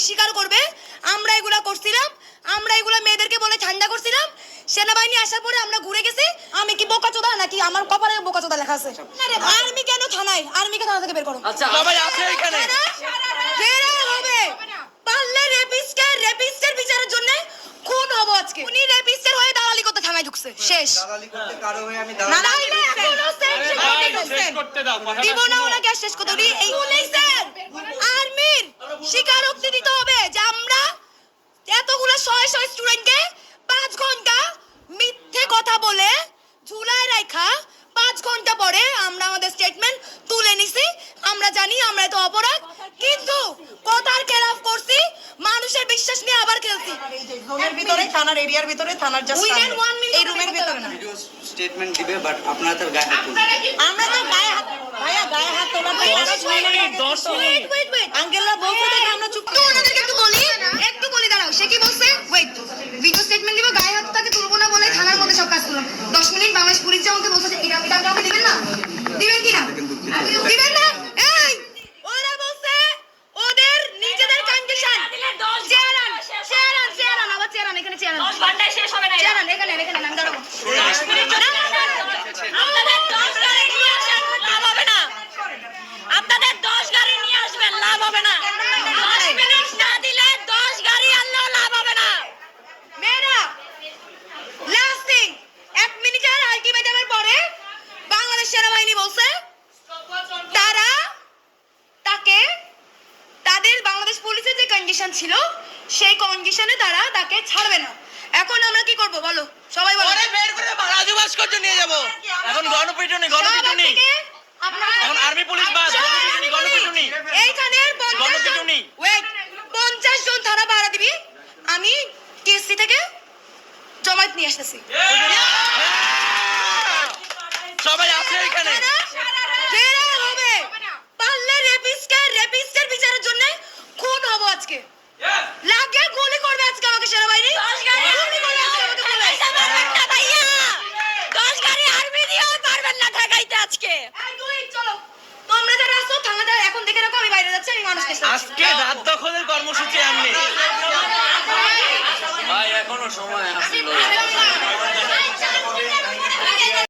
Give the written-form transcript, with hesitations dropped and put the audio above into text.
স্বীকার করবে আমরা এগুলা করছিলাম, আমরা এগুলা মেয়েদেরকে বলে ঠান্ডা করছিলাম। সেনাবাহিনী আসার পরে আমরা ঘুরে গেছি। আমি কি বোকাচোদা নাকি আমার কপালে বোকাচোদা লেখা আছে? আর্মি কেন থানায়? আর্মিকে থানা থেকে বের করো। আচ্ছা সবাই আছে এখানে। ফেরা হবে পারলে রেপিস্টের বিচারের জন্য খুন হব আজকে। উনি রেপিস্টের হয়ে দালালি করতে থানায় ঢুকছে। শেষ। দালালি করতে কারো হয়ে আমি না না এখনো শেষ করতে দাও। দিব না ওনাকে শেষ করতে। উনি এই পুলিশের আর্মির স্বীকারোক্তি দিতে হবে যে আমরা এতগুলো শয়ে শয়ে স্টুডেন্টকে 5 ঘন্টা মিথ্যে কথা বলে ঝুলায় রাখা, 5 ঘন্টা পরে আমরা আমাদের স্টেটমেন্ট তুলে নিছি। আমরা জানি আমরা তো অপরাধ, কিন্তু কথার খেলাফ করছি, মানুষের বিশ্বাস নিয়ে আবার খেলছি। জোনের ভিতরে থানার এরিয়ার ভিতরে থানার জাস্ট উইদিন 1 মিনিট এই রুমের ভিতরে না। ভিডিও স্টেটমেন্ট দিবে বাট আপনারা তার গায়ে হাত তুলবেন। আমরা তো গায়ে হাত ভাইয়া গায়ে হাত তোলা 10 মিনিট ওয়েট আঙ্কেলরা বলতে দেখে আমরা চুপ তো ওনাদেরকে একটু বলি দাঁড়াও। সে কি বলছে? ওয়েট, ভিডিও স্টেটমেন্ট দিব, গায়ে হাত তাকে তুলবো না বলে থানার মধ্যে সব কাজ করলাম। 10 মিনিট বাংলাদেশ পুলিশ যে আমাকে বলছে যে এটা কাউকে দিবেন না, দিবেন কি না? দিবেন না? এই ওরা বলছে ওদের নিজেদের কন্ডিশন। চেয়ারান আবার চেয়ারান এখানে চেয়ারান 10 ঘন্টায় শেষ হবে না। চেয়ারান এখানে আমি দাঁড়াবো। আপনাদের 10 গাড়ি নিয়ে আসেন, লাভ হবে না। আপনাদের 10 গাড়ি নিয়ে আসবেন, লাভ হবে না। 10 মিনিট না দিলে 10 গাড়ি আনলেও লাভ হবে না। মেয়েরা লাস্ট থিং, 1 মিনিটের আলটিমেটামের পরে বাংলাদেশ সেনাবাহিনী বলছে তারা তাকে তাদের বাংলাদেশ পুলিশের যে কন্ডিশন ছিল সেই কন্ডিশনে তারা তাকে ছাড়বে না। এখন আমরা কি করব বলো, সবাই বলো। পরে বের করে বাংলাদেশ ভাস্কর্য নিয়ে যাব। এখন গণপিটুনি এখন আর্মি পুলিশ বাস গণপিটুনি এইখানের গণপিটুনি। 50 জন থানা পাহারা দিবি। আমি কেসি থেকে জমায়েত নিয়ে আসতেছি। সবাই আছে এখানে। ফেরা হবে পারলে রেপিস্টের বিচারের জন্য খুন হব আজকে। লাগে গুলি করবে আজকে আমাকে সেনাবাহিনী। 10 গাড়ি গুলি করবে আজকে আমাকে পুলিশ। ঠেকাইতে পারবেন না ভাইয়া। 10 গাড়ি আর্মি দিয়েও পারবেন না ঠেকাইতে আজকে। এই দুই চলো, তোমরা যারা আসো থানাতে এখন দেখে রাখো, আমি বাইরে যাচ্ছি, আমি মানুষকে আজকে রাত দখলের কর্মসূচি আমনে। ভাই এখনো সময় আছে।